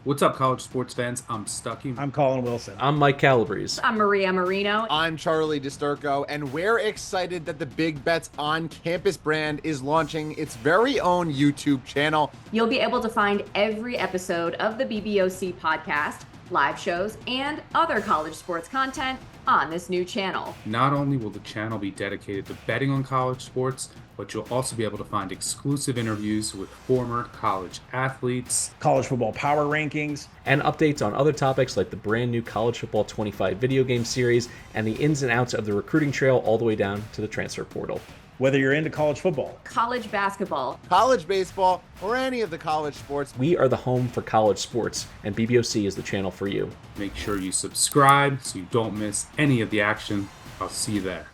What's up, college sports fans? I'm Stuckey. I'm Colin Wilson. I'm Mike Calabrese. I'm Maria Marino. I'm Charlie DiSturco, and we're excited that the Big Bets on Campus brand is launching its very own YouTube channel. You'll be able to find every episode of the BBOC podcast, live shows, and other college sports content on this new channel. Not only will the channel be dedicated to betting on college sports, but you'll also be able to find exclusive interviews with former college athletes, College football power rankings, and updates on other topics like the brand new College Football 25 video game series and the ins and outs of the recruiting trail all the way down to the transfer portal. whether you're into college football, college basketball, college baseball, or any of the college sports. We are the home for college sports, and BBOC is the channel for you. Make sure you subscribe so you don't miss any of the action. I'll see you there.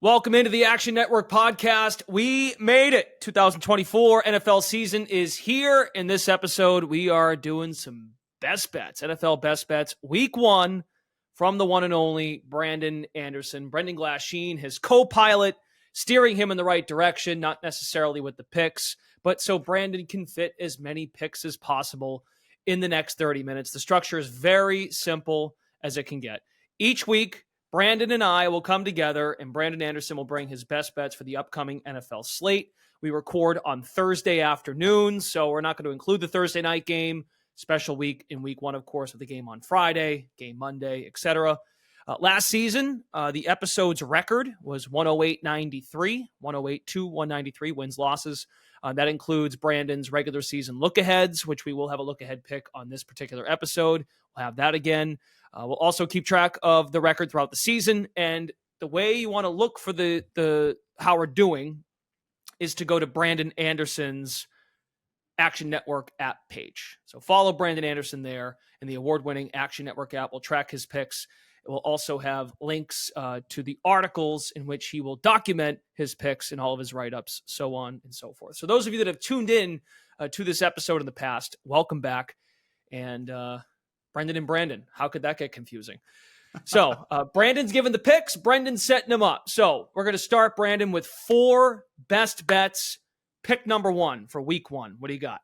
Welcome into the Action Network podcast. We made it. 2024 NFL season is here. In this episode, we are doing some best bets, NFL best bets, week one from the one and only Brandon Anderson. Brendan Glasheen, his co-pilot, steering him in the right direction, not necessarily with the picks, but so Brandon can fit as many picks as possible in the next 30 minutes. The structure is very simple as it can get. Each week, Brandon and I will come together, and Brandon Anderson will bring his best bets for the upcoming NFL slate. We record on Thursday afternoons, so we're not going to include the Thursday night game. Special week in week one, of course, with the game on Friday, game Monday, etc. Last season, the episode's record was 108.93, 108-193 wins, losses. That includes Brandon's regular season look-aheads, which we will have a look-ahead pick on this particular episode. We'll have that again. We'll also keep track of the record throughout the season, and the way you want to look for the how we're doing is to go to Brandon Anderson's Action Network app page. So follow Brandon Anderson there in the award-winning Action Network app. We'll track his picks. It will also have links to the articles in which he will document his picks and all of his write-ups, so on and so forth. So those of you that have tuned in to this episode in the past, welcome back. And Brendan and Brandon, how could that get confusing? So Brandon's giving the picks. Brendan's setting them up. So we're going to start, Brandon, with 4 best bets. Pick number 1 for week 1. What do you got?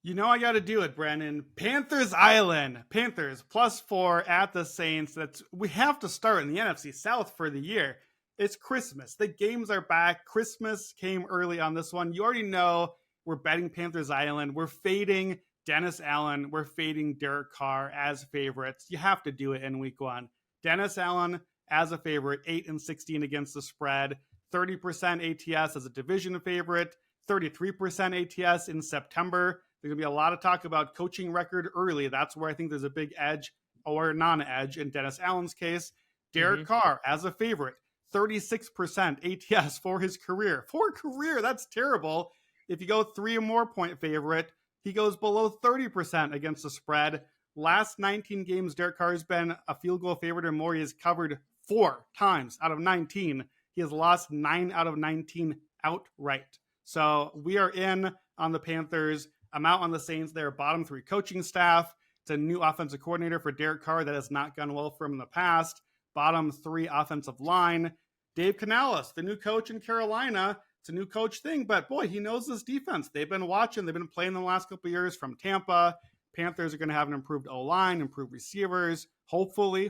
You know I got to do it, Brandon. Panthers Island. Panthers +4 at the Saints. We have to start in the NFC South for the year. It's Christmas. The games are back. Christmas came early on this one. You already know we're betting Panthers Island. We're fading Dennis Allen. We're fading Derek Carr as favorites. You have to do it in week 1. Dennis Allen as a favorite, 8-16 against the spread. 30% ATS as a division favorite, 33% ATS in September. There's going to be a lot of talk about coaching record early. That's where I think there's a big edge or non-edge in Dennis Allen's case. Derek Carr as a favorite, 36% ATS for his career. For career, that's terrible. If you go 3 or more point favorite, he goes below 30% against the spread. Last 19 games, Derek Carr has been a field goal favorite or more. He has covered 4 times out of 19. He has lost 9 out of 19 outright. So we are in on the Panthers. I'm out on the Saints. They're bottom 3 coaching staff. It's a new offensive coordinator for Derek Carr that has not gone well for him in the past. Bottom 3 offensive line. Dave Canales, the new coach in Carolina. It's a new coach thing, but boy, he knows this defense. They've been watching. They've been playing the last couple of years from Tampa. Panthers are going to have an improved O-line, improved receivers. Hopefully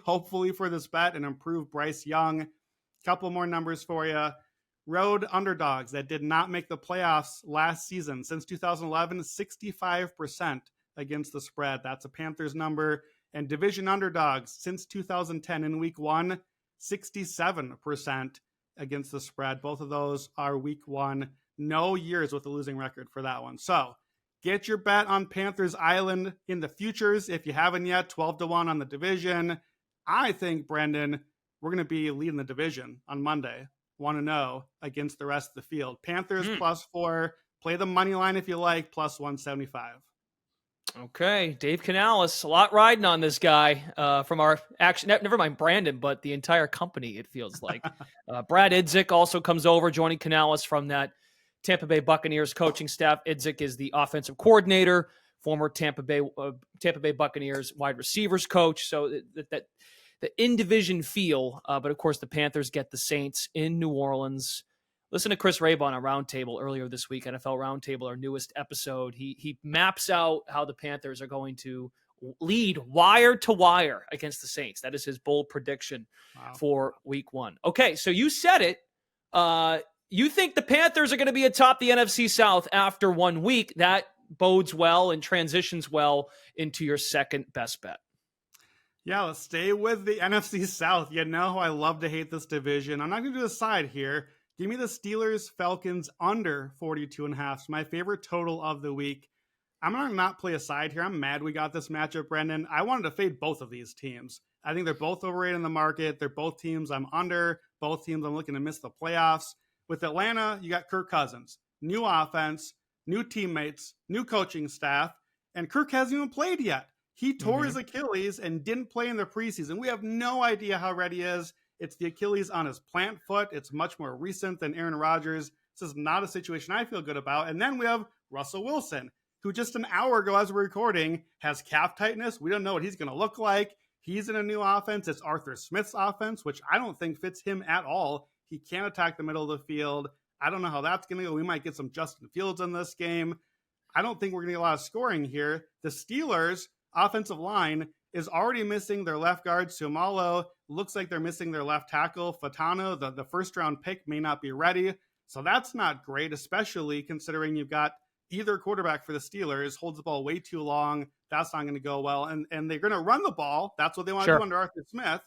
for this bet, an improved Bryce Young. Couple more numbers for you. Road underdogs that did not make the playoffs last season since 2011, 65% against the spread. That's a Panthers number. And division underdogs since 2010 in week 1, 67% against the spread. Both of those are week 1. No years with a losing record for that one. So get your bet on Panthers Island in the futures. If you haven't yet, 12-1 on the division. I think, Brendan, we're going to be leading the division on Monday, 1-0 against the rest of the field. Panthers +4. Play the money line if you like, +175. Okay, Dave Canales, a lot riding on this guy from our action. Never mind Brandon, but the entire company, it feels like. Brad Idzik also comes over, joining Canales from that Tampa Bay Buccaneers coaching staff. Idzik is the offensive coordinator, former Tampa Bay Buccaneers wide receivers coach. So that the in-division feel, but of course the Panthers get the Saints in New Orleans. Listen to Chris Raybon on Roundtable earlier this week, NFL Roundtable, our newest episode. He maps out how the Panthers are going to lead wire to wire against the Saints. That is his bold prediction for week 1. Okay, so you said it. You think the Panthers are going to be atop the NFC South after 1 week. That bodes well and transitions well into your second best bet. Yeah, let's stay with the NFC South. You know how I love to hate this division. I'm not going to do a side here. Give me the Steelers, Falcons under 42.5. It's my favorite total of the week. I'm going to not play a side here. I'm mad we got this matchup, Brendan. I wanted to fade both of these teams. I think they're both overrated in the market. They're both teams I'm under. Both teams I'm looking to miss the playoffs. With Atlanta, you got Kirk Cousins. New offense, new teammates, new coaching staff, and Kirk hasn't even played yet. He tore his Achilles and didn't play in the preseason. We have no idea how ready he is. It's the Achilles on his plant foot. It's much more recent than Aaron Rodgers. This is not a situation I feel good about. And then we have Russell Wilson, who just an hour ago as we're recording has calf tightness. We don't know what he's going to look like. He's in a new offense. It's Arthur Smith's offense, which I don't think fits him at all. He can't attack the middle of the field. I don't know how that's going to go. We might get some Justin Fields in this game. I don't think we're going to get a lot of scoring here. The Steelers' offensive line is already missing their left guard, Sumalo. Looks like they're missing their left tackle, Fatano. The first-round pick may not be ready. So that's not great, especially considering you've got either quarterback for the Steelers holds the ball way too long. That's not going to go well. And they're going to run the ball. That's what they want to do under Arthur Smith.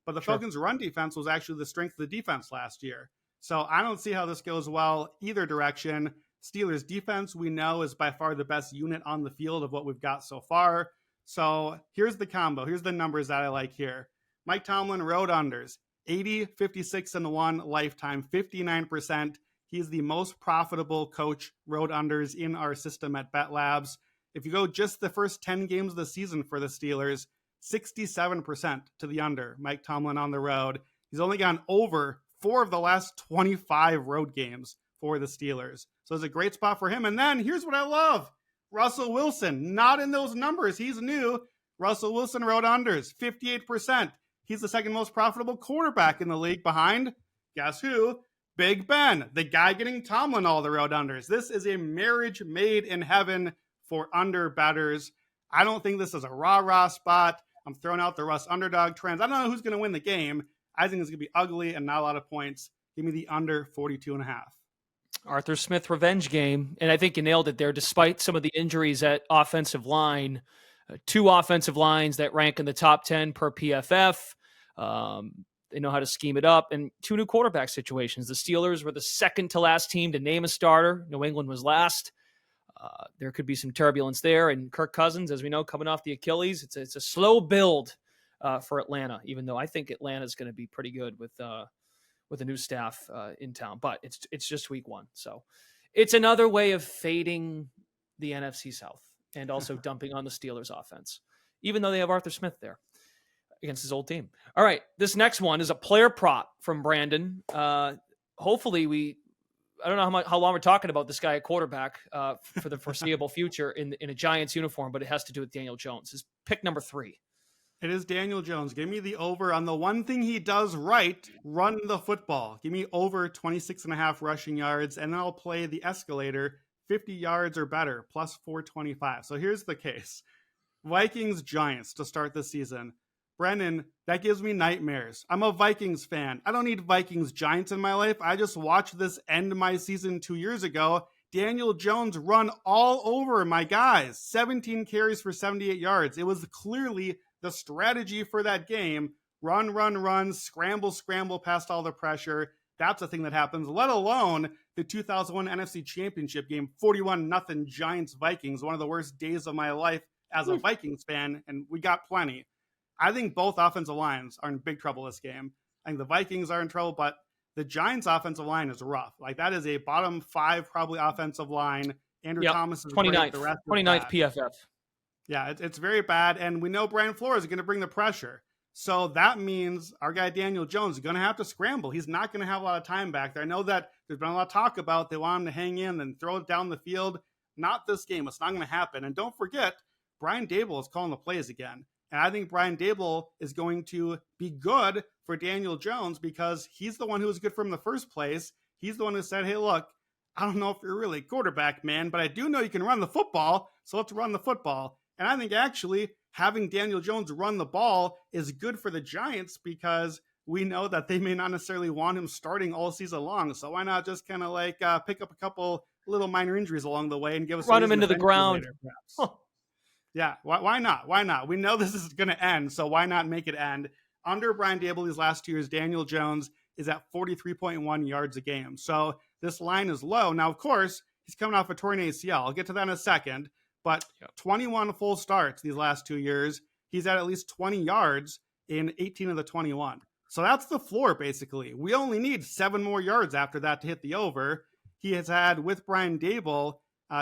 But the Falcons' run defense was actually the strength of the defense last year. So I don't see how this goes well either direction. Steelers' defense, we know, is by far the best unit on the field of what we've got so far. So here's the combo. Here's the numbers that I like here. Mike Tomlin road unders, 80, 56, and 1 lifetime, 59%. He's the most profitable coach road unders in our system at Bet Labs. If you go just the first 10 games of the season for the Steelers, 67% to the under. Mike Tomlin on the road. He's only gone over 4 of the last 25 road games for the Steelers. So it's a great spot for him. And then here's what I love. Russell Wilson, not in those numbers. He's new. Russell Wilson road unders, 58%. He's the second most profitable quarterback in the league behind, guess who? Big Ben, the guy getting Tomlin all the road unders. This is a marriage made in heaven for under bettors. I don't think this is a rah-rah spot. I'm throwing out the Russ underdog trends. I don't know who's going to win the game. I think it's going to be ugly and not a lot of points. Give me the under 42.5. Arthur Smith revenge game. And I think you nailed it there. Despite some of the injuries at offensive line, 2 offensive lines that rank in the top 10 per PFF. They know how to scheme it up. And 2 new quarterback situations. The Steelers were the second to last team to name a starter. New England was last. There could be some turbulence there. And Kirk Cousins, as we know, coming off the Achilles, it's a slow build for Atlanta, even though I think Atlanta is going to be pretty good with a new staff in town. But it's just week 1. So it's another way of fading the NFC South and also dumping on the Steelers offense, even though they have Arthur Smith there against his old team. All right, this next one is a player prop from Brandon. Hopefully I don't know how long we're talking about this guy at quarterback for the foreseeable future in a Giants uniform, but it has to do with Daniel Jones. His pick number 3. It is Daniel Jones. Give me the over on the one thing he does right, run the football. Give me over 26.5 rushing yards, and then I'll play the escalator, 50 yards or better, plus 425. So here's the case. Vikings Giants to start the season. Brennan, that gives me nightmares. I'm a Vikings fan. I don't need Vikings Giants in my life. I just watched this end my season 2 years ago. Daniel Jones run all over my guys. 17 carries for 78 yards. It was clearly the strategy for that game. Run, scramble past all the pressure. That's a thing that happens, let alone the 2001 NFC Championship game, 41-0 Giants Vikings, one of the worst days of my life as a Vikings fan, and we got plenty. I think both offensive lines are in big trouble this game. I think the Vikings are in trouble, but the Giants' offensive line is rough. Like, that is a bottom 5 probably offensive line. Andrew Thomas is 29th, great. The rest 29th PFF. Yeah, it's very bad, and we know Brian Flores is going to bring the pressure. So that means our guy Daniel Jones is going to have to scramble. He's not going to have a lot of time back there. I know that there's been a lot of talk about they want him to hang in and throw it down the field. Not this game. It's not going to happen. And don't forget, Brian Daboll is calling the plays again. And I think Brian Daboll is going to be good for Daniel Jones because he's the one who was good for him in the first place. He's the one who said, hey, look, I don't know if you're really a quarterback, man, but I do know you can run the football, so let's run the football. And I think actually having Daniel Jones run the ball is good for the Giants because we know that they may not necessarily want him starting all season long. So why not just kind of like pick up a couple little minor injuries along the way and give us run him into the ground. Later, huh. Yeah, why not? Why not? We know this is going to end, so why not make it end? Under Brian Daboll these last 2 years, Daniel Jones is at 43.1 yards a game. So this line is low. Now, of course, he's coming off a torn ACL. I'll get to that in a second. But 21 full starts these last 2 years. He's at least 20 yards in 18 of the 21. So that's the floor, basically. We only need 7 more yards after that to hit the over. He has had, with Brian Daboll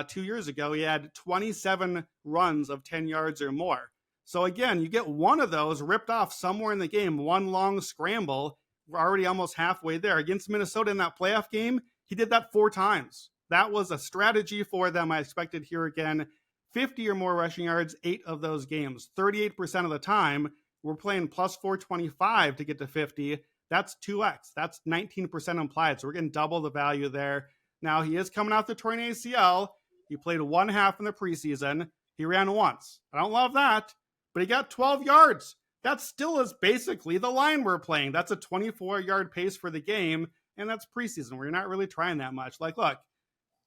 2 years ago, he had 27 runs of 10 yards or more. So again, you get one of those ripped off somewhere in the game, one long scramble. We're already almost halfway there. Against Minnesota in that playoff game, he did that 4 times. That was a strategy for them. I expected here again, 50 or more rushing yards, 8 of those games. 38% of the time, we're playing plus 425 to get to 50. That's 2x. That's 19% implied. So we're getting double the value there. Now, he is coming off the torn ACL. He played 1 half in the preseason. He ran once. I don't love that, but he got 12 yards. That still is basically the line we're playing. That's a 24-yard pace for the game, and that's preseason where you're not really trying that much. Like, look,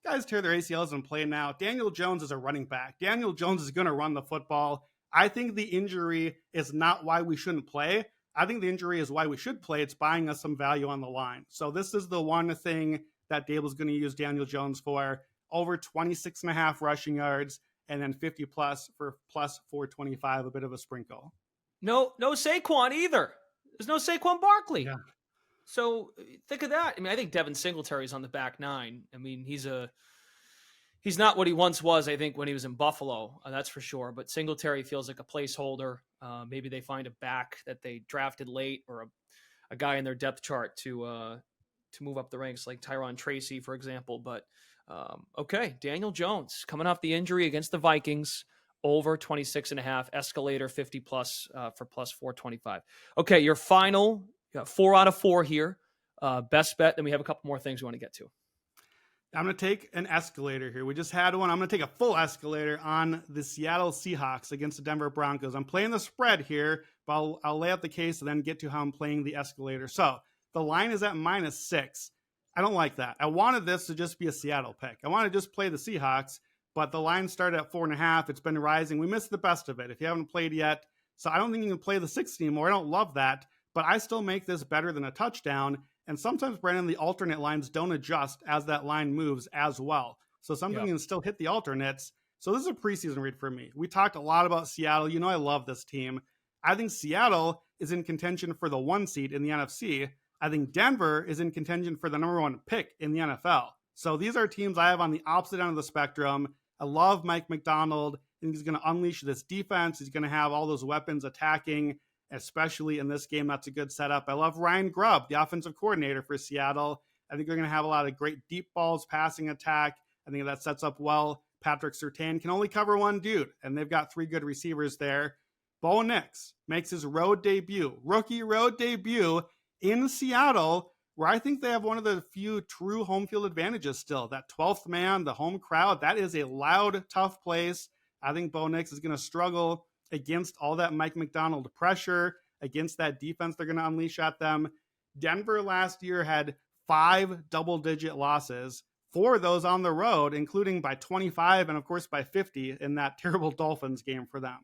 guys tear their ACLs and play now. Daniel Jones is a running back. Daniel Jones is going to run the football. I think the injury is not why we shouldn't play. I think the injury is why we should play. It's buying us some value on the line. So this is the one thing that Daboll's going to use Daniel Jones for. Over 26.5 rushing yards, and then 50 plus for plus 425, a bit of a sprinkle. No Saquon either. There's no Saquon Barkley. Yeah. So think of that. I mean, I think Devin Singletary's on the back nine. I mean, he's not what he once was, I think, when he was in Buffalo. That's for sure. But Singletary feels like a placeholder. Maybe they find a back that they drafted late or a guy in their depth chart to move up the ranks, like Tyron Tracy, for example. But okay, Daniel Jones coming off the injury against the Vikings, over 26.5, escalator 50 plus for plus 425. Okay, your final, you got 4 out of 4 here. Best bet. Then we have a couple more things we want to get to. I'm going to take an escalator here. We just had one. I'm going to take a full escalator on the Seattle Seahawks against the Denver Broncos. I'm playing the spread here, but I'll lay out the case and then get to how I'm playing the escalator. So the line is at -6. I don't like that. I wanted this to just be a Seattle pick. I want to just play the Seahawks, but the line started at 4.5. It's been rising. We missed the best of it if you haven't played yet. So I don't think you can play the 6 anymore. I don't love that, but I still make this better than a touchdown. And sometimes, Brandon, the alternate lines don't adjust as that line moves as well. So sometimes you can still hit the alternates. So this is a preseason read for me. We talked a lot about Seattle. You know I love this team. I think Seattle is in contention for the 1 seed in the NFC. I think Denver is in contention for the number 1 pick in the NFL. So these are teams I have on the opposite end of the spectrum. I love Mike McDonald. I think he's going to unleash this defense. He's going to have all those weapons attacking, especially in this game. That's a good setup. I love Ryan Grubb, the offensive coordinator for Seattle. I think they're going to have a lot of great deep balls, passing attack. I think that sets up well. Patrick Surtain can only cover 1 dude, and they've got 3 good receivers there. Bo Nix makes his rookie road debut in Seattle, where I think they have one of the few true home field advantages still. That 12th man, the home crowd, that is a loud, tough place. I think Bo Nix is going to struggle against all that Mike McDonald pressure, against that defense they're going to unleash at them. Denver last year had 5 double-digit losses, 4 of those on the road, including by 25 and, of course, by 50 in that terrible Dolphins game for them.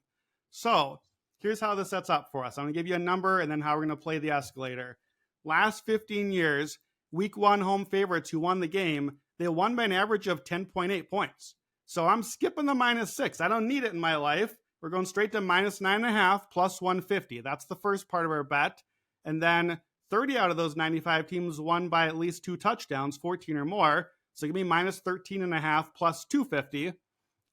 So here's how this sets up for us. I'm going to give you a number and then how we're going to play the escalator. Last 15 years, week 1 home favorites who won the game, they won by an average of 10.8 points. So I'm skipping the -6. I don't need it in my life. We're going straight to -9.5 plus 150. That's the first part of our bet. And then 30 out of those 95 teams won by at least 2 touchdowns, 14 or more. So give me -13.5 plus 250.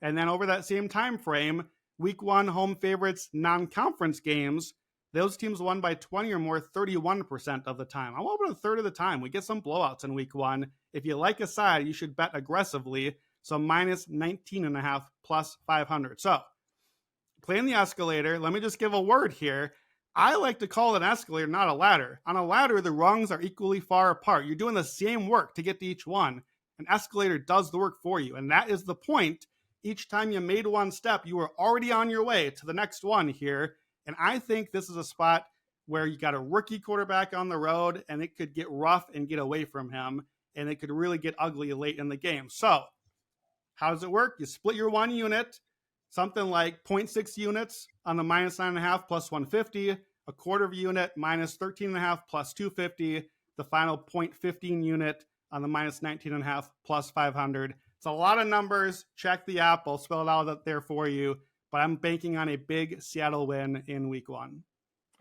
And then over that same time frame, week 1 home favorites, non-conference games, those teams won by 20 or more 31% of the time. I'm over a third of the time. We get some blowouts in week 1. If you like a side, you should bet aggressively. So -19.5 plus 500. So playing the escalator, let me just give a word here. I like to call it an escalator, not a ladder. On a ladder, the rungs are equally far apart. You're doing the same work to get to each one. An escalator does the work for you, and that is the point. Each time you made one step, you were already on your way to the next one here. And I think this is a spot where you got a rookie quarterback on the road, and it could get rough and get away from him, and it could really get ugly late in the game. So how does it work? You split your one unit, something like 0.6 units on the minus 9.5 plus 150, a quarter of a unit minus 13.5 plus 250, the final 0.15 unit on the minus 19.5 plus 500. It's a lot of numbers. Check the app. I'll spell it out there for you. But I'm banking on a big Seattle win in week 1.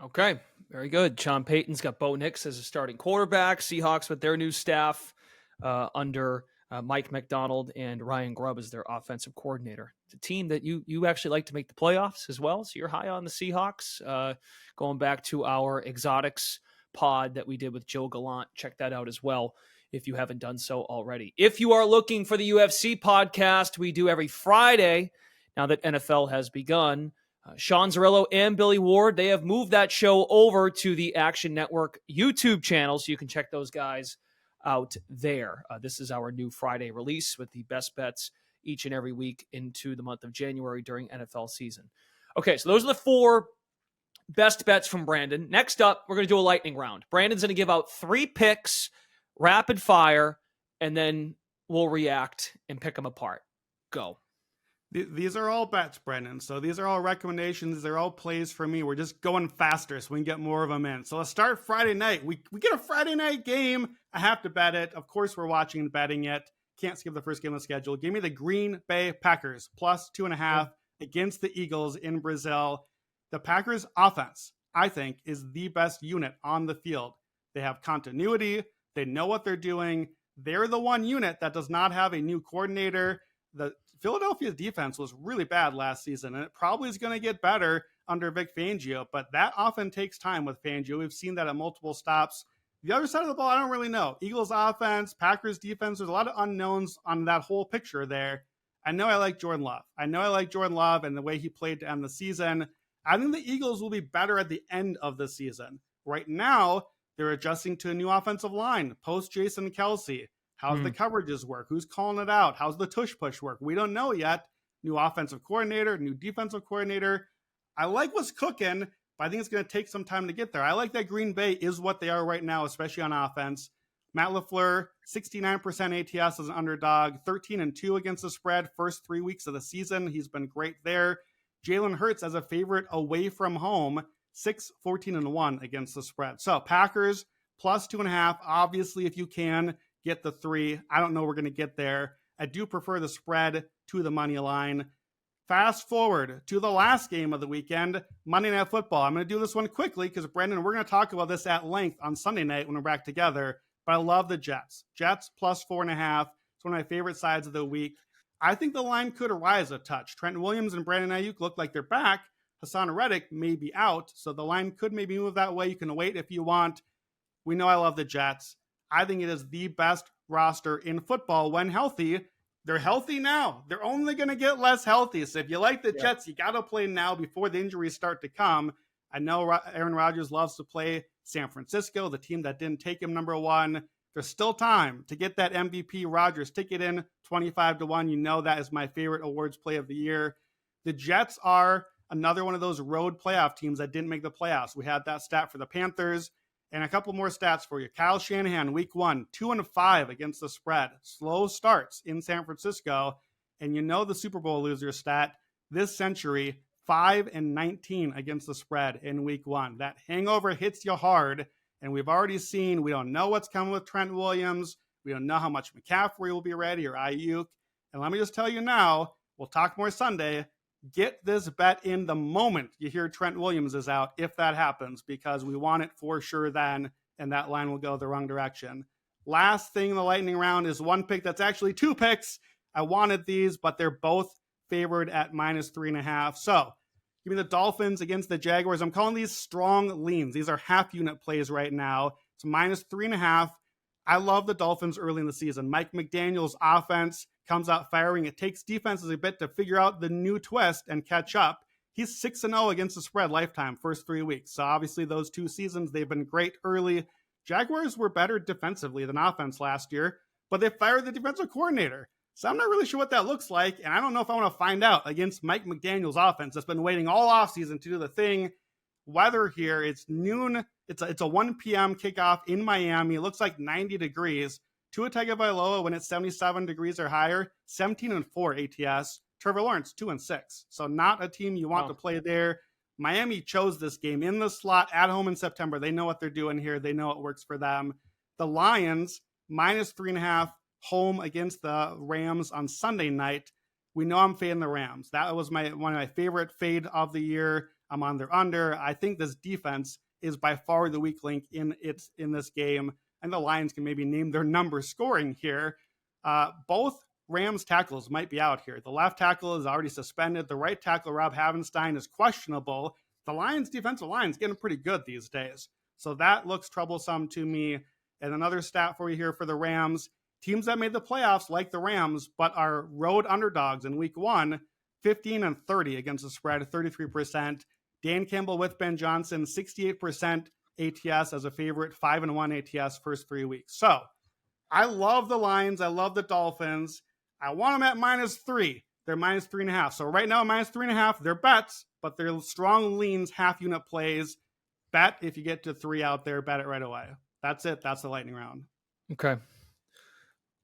Okay, very good. Sean Payton's got Bo Nix as a starting quarterback. Seahawks with their new staff under Mike McDonald and Ryan Grubb as their offensive coordinator. It's a team that you actually like to make the playoffs as well. So you're high on the Seahawks. Going back to our exotics pod that we did with Joe Gallant. Check that out as well if you haven't done so already. If you are looking for the UFC podcast, we do every Friday now that NFL has begun. Sean Zerillo and Billy Ward, they have moved that show over to the Action Network YouTube channel, so you can check those guys out there. This is our new Friday release with the best bets each and every week into the month of January during NFL season. Okay, so those are the 4 best bets from Brandon. Next up, we're going to do a lightning round. Brandon's going to give out 3 picks, rapid fire, and then we'll react and pick them apart. Go. These are all bets, Brendan. So these are all recommendations. They're all plays for me. We're just going faster so we can get more of them in. So let's start Friday night. We get a Friday night game. I have to bet it. Of course, we're watching and betting it. Can't skip the first game of the schedule. Give me the Green Bay Packers plus 2.5 against the Eagles in Brazil. The Packers offense, I think, is the best unit on the field. They have continuity. They know what they're doing. They're the one unit that does not have a new coordinator. The Philadelphia's defense was really bad last season, and it probably is going to get better under Vic Fangio, but that often takes time with Fangio. We've seen that at multiple stops. The other side of the ball, I don't really know. Eagles offense, Packers defense, there's a lot of unknowns on that whole picture there. I know I like Jordan Love. And the way he played to end the season. I think the Eagles will be better at the end of the season. Right now, they're adjusting to a new offensive line, post Jason Kelsey. How's the coverages work? Who's calling it out? How's the tush push work? We don't know yet. New offensive coordinator, new defensive coordinator. I like what's cooking, but I think it's going to take some time to get there. I like that Green Bay is what they are right now, especially on offense. Matt LaFleur, 69% ATS as an underdog, 13-2 against the spread, first 3 weeks of the season. He's been great there. Jalen Hurts as a favorite away from home, 14-1 against the spread. So Packers plus 2.5. Obviously, if you can, get the 3. I don't know we're going to get there. I do prefer the spread to the money line. Fast forward to the last game of the weekend, Monday Night Football. I'm going to do this one quickly because, Brendan, we're going to talk about this at length on Sunday night when we're back together. But I love the Jets. Jets plus 4.5. It's one of my favorite sides of the week. I think the line could rise a touch. Trent Williams and Brandon Ayuk look like they're back. Hassan Reddick may be out, so the line could maybe move that way. You can wait if you want. We know I love the Jets. I think it is the best roster in football when healthy. They're healthy now. They're only going to get less healthy. So if you like the Jets, you got to play now before the injuries start to come. I know Aaron Rodgers loves to play San Francisco, the team that didn't take him number 1. There's still time to get that MVP Rodgers ticket in 25-1. You know that is my favorite awards play of the year. The Jets are another one of those road playoff teams that didn't make the playoffs. We had that stat for the Panthers. And a couple more stats for you. Kyle Shanahan, week 1, 2-5 against the spread. Slow starts in San Francisco. And you know the Super Bowl loser stat this century, 5-19 against the spread in week 1. That hangover hits you hard. And we've already seen, we don't know what's coming with Trent Williams. We don't know how much McCaffrey will be ready or Ayuk. And let me just tell you now, we'll talk more Sunday. Get this bet in the moment you hear Trent Williams is out, if that happens, because we want it for sure then, and that line will go the wrong direction. Last thing in the lightning round is one pick that's actually 2 picks. I wanted these, but they're both favored at minus 3.5. So give me the Dolphins against the Jaguars. I'm calling these strong leans. These are half unit plays right now. It's minus 3.5. I love the Dolphins early in the season. Mike McDaniel's offense comes out firing. It takes defenses a bit to figure out the new twist and catch up. He's 6-0 against the spread lifetime, first 3 weeks. So obviously those 2 seasons, they've been great early. Jaguars were better defensively than offense last year, but they fired the defensive coordinator. So I'm not really sure what that looks like, and I don't know if I want to find out against Mike McDaniel's offense that's been waiting all offseason to do the thing. Weather here, it's noon. It's a 1 p.m. kickoff in Miami. It looks like 90 degrees. Tua Tagovailoa, when it's 77 degrees or higher, 17-4 ATS. Trevor Lawrence, 2-6. So not a team you want to play there. Miami chose this game in the slot at home in September. They know what they're doing here. They know it works for them. The Lions, -3.5, home against the Rams on Sunday night. We know I'm fading the Rams. That was one of my favorite fade of the year. I'm on their under. I think this defense is by far the weak link in this game, and the Lions can maybe name their number scoring here. Both Rams tackles might be out here. The left tackle is already suspended. The right tackle, Rob Havenstein, is questionable. The Lions' defensive line is getting pretty good these days. So that looks troublesome to me. And another stat for you here for the Rams. Teams that made the playoffs, like the Rams, but are road underdogs in week 1, 15-30 against the spread, 33%. Dan Campbell with Ben Johnson, 68% ATS as a favorite, 5-1 ATS first 3 weeks. So I love the Lions. I love the Dolphins. I want them at -3. They're -3.5. So right now, -3.5, they're bets, but they're strong leans, half unit plays. Bet if you get to 3 out there, bet it right away. That's it. That's the lightning round. Okay. A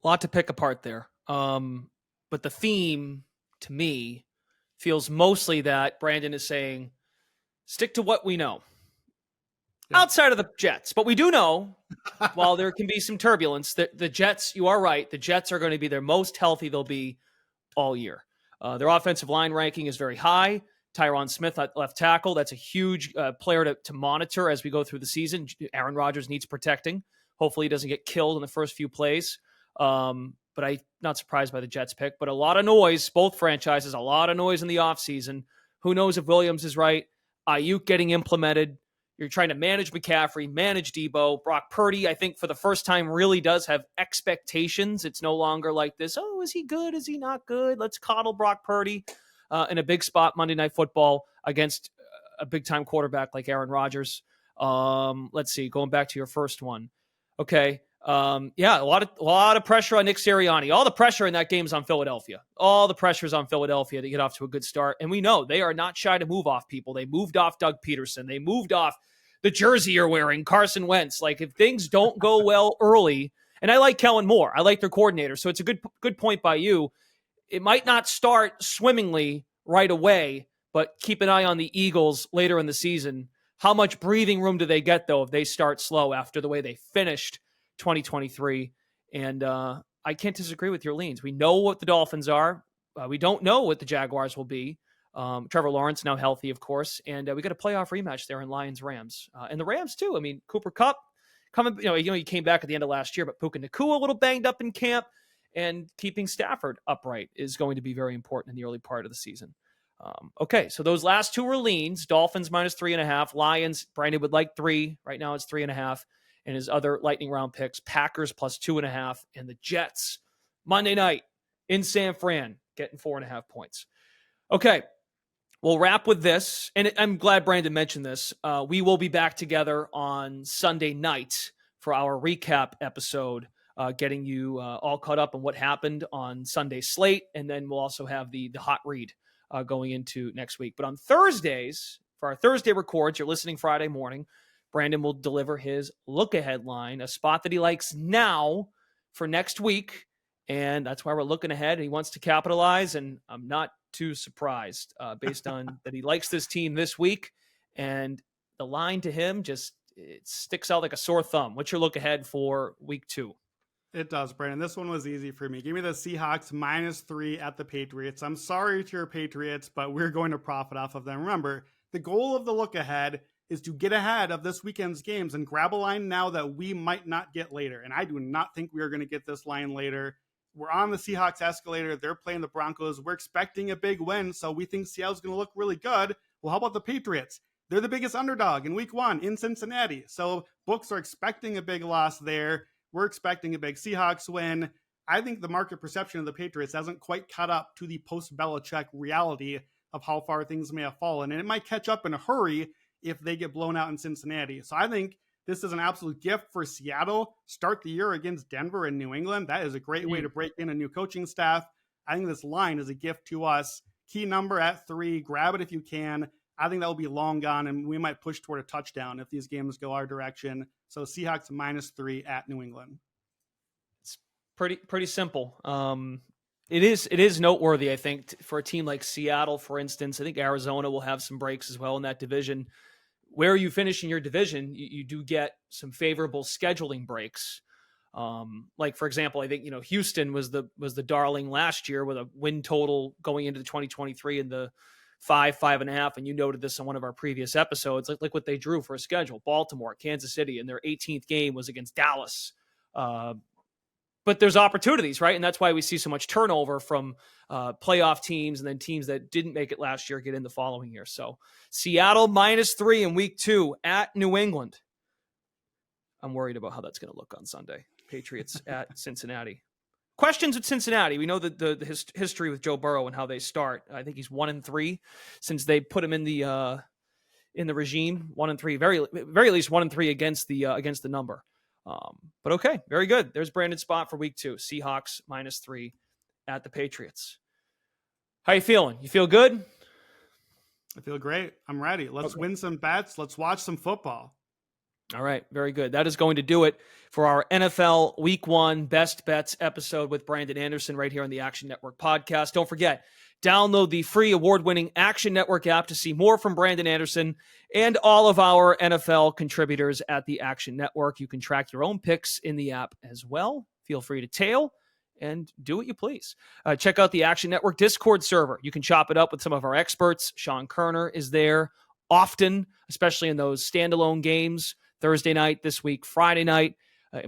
lot to pick apart there. But the theme to me feels mostly that Brandon is saying, stick to what we know. Yeah. Outside of the Jets. But we do know, while there can be some turbulence, that the Jets, you are right, the Jets are going to be their most healthy they'll be all year. Their offensive line ranking is very high. Tyron Smith at left tackle, that's a huge player to monitor as we go through the season. Aaron Rodgers needs protecting. Hopefully he doesn't get killed in the first few plays. But I'm not surprised by the Jets pick. But a lot of noise, both franchises, a lot of noise in the offseason. Who knows if Williams is right? Ayuk getting implemented. You're trying to manage McCaffrey, manage Debo. Brock Purdy, I think for the first time, really does have expectations. It's no longer like this, oh, is he good? Is he not good? Let's coddle Brock Purdy in a big spot Monday Night Football against a big-time quarterback like Aaron Rodgers. Let's see, going back to your first one. Okay, a lot of pressure on Nick Sirianni. All the pressure in that game is on Philadelphia. All the pressure is on Philadelphia to get off to a good start. And we know they are not shy to move off people. They moved off Doug Peterson. They moved off the jersey you're wearing, Carson Wentz. Like, if things don't go well early, and I like Kellen Moore. I like their coordinator. So it's a good point by you. It might not start swimmingly right away, but keep an eye on the Eagles later in the season. How much breathing room do they get, though, if they start slow after the way they finished 2023? And I can't disagree with your leans. We know what the Dolphins are. We don't know what the Jaguars will be. Trevor Lawrence now healthy, of course. And we got a playoff rematch there in Lions-Rams. And the Rams, too. I mean, Cooper Kupp coming, he came back at the end of last year, but Puka Nacua a little banged up in camp. And keeping Stafford upright is going to be very important in the early part of the season. Okay, so those last two were leans. Dolphins -3.5. Lions, Brandon would like 3. Right now it's 3.5. And his other lightning round picks, Packers +2.5. And the Jets, Monday night in San Fran, getting 4.5 points. Okay, we'll wrap with this. And I'm glad Brandon mentioned this. We will be back together on Sunday night for our recap episode, getting you all caught up on what happened on Sunday's slate. And then we'll also have the hot read going into next week. But on Thursdays, for our Thursday records, you're listening Friday morning, Brandon will deliver his look-ahead line, a spot that he likes now for next week. And that's why we're looking ahead. He wants to capitalize, and I'm not too surprised based on that he likes this team this week. And the line to him it sticks out like a sore thumb. What's your look ahead for week 2? It does, Brandon. This one was easy for me. Give me the Seahawks -3 at the Patriots. I'm sorry to your Patriots, but we're going to profit off of them. Remember, the goal of the look ahead is to get ahead of this weekend's games and grab a line now that we might not get later. And I do not think we are going to get this line later. We're on the Seahawks escalator. They're playing the Broncos. We're expecting a big win, so we think Seattle's going to look really good. Well, how about the Patriots? They're the biggest underdog in week 1 in Cincinnati. So books are expecting a big loss there. We're expecting a big Seahawks win. I think the market perception of the Patriots hasn't quite caught up to the post-Belichick reality. of how far things may have fallen. And it might catch up in a hurry if they get blown out in Cincinnati. So I think this is an absolute gift for Seattle. Start the year against Denver and New England. That is a great way to break in a new coaching staff. I think this line is a gift to us. Key number at 3. Grab it if you can. I think that will be long gone, and we might push toward a touchdown if these games go our direction. So Seahawks -3 at New England. It's pretty simple. It is noteworthy, I think, for a team like Seattle, for instance. I think Arizona will have some breaks as well in that division. Where you finish in your division, you do get some favorable scheduling breaks. Like, for example, I think, Houston was the darling last year with a win total going into the 2023 in the 5.5. And you noted this on one of our previous episodes, like what they drew for a schedule. Baltimore, Kansas City, and their 18th game was against Dallas. But there's opportunities, right? And that's why we see so much turnover from playoff teams, and then teams that didn't make it last year get in the following year. So Seattle -3 in week 2 at New England. I'm worried about how that's going to look on Sunday. Patriots at Cincinnati. Questions with Cincinnati. We know that the history with Joe Burrow and how they start. I think he's 1-3 since they put him in the regime. 1-3, very least 1-3 against the number. But okay, very good. There's Brandon's spot for week 2. Seahawks -3 at the Patriots. How you feeling? You feel good? I feel great. I'm ready. Let's win some bets. Let's watch some football. All right, very good. That is going to do it for our NFL Week 1 Best Bets episode with Brandon Anderson right here on the Action Network podcast. Don't forget, download the free award-winning Action Network app to see more from Brandon Anderson and all of our NFL contributors at the Action Network. You can track your own picks in the app as well. Feel free to tail and do what you please. Check out the Action Network Discord server. You can chop it up with some of our experts. Sean Kerner is there often, especially in those standalone games. Thursday night this week, Friday night,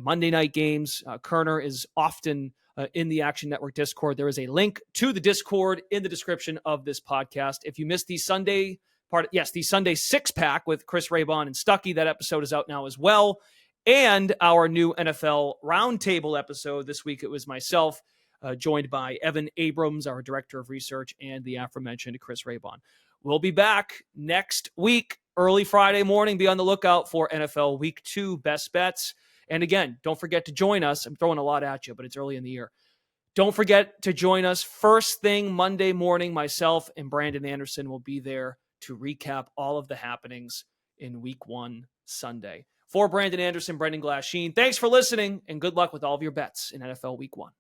Monday night games. Kerner is often in the Action Network Discord. There is a link to the Discord in the description of this podcast. If you missed the Sunday the Sunday 6-pack with Chris Raybon and Stuckey, that episode is out now as well. And our new NFL Roundtable episode. This week it was myself, joined by Evan Abrams, our Director of Research, and the aforementioned Chris Raybon. We'll be back next week, early Friday morning. Be on the lookout for NFL Week 2 Best Bets. And again, don't forget to join us. I'm throwing a lot at you, but it's early in the year. Don't forget to join us first thing Monday morning. Myself and Brandon Anderson will be there to recap all of the happenings in Week 1 Sunday. For Brandon Anderson, Brendan Glasheen, thanks for listening, and good luck with all of your bets in NFL Week 1.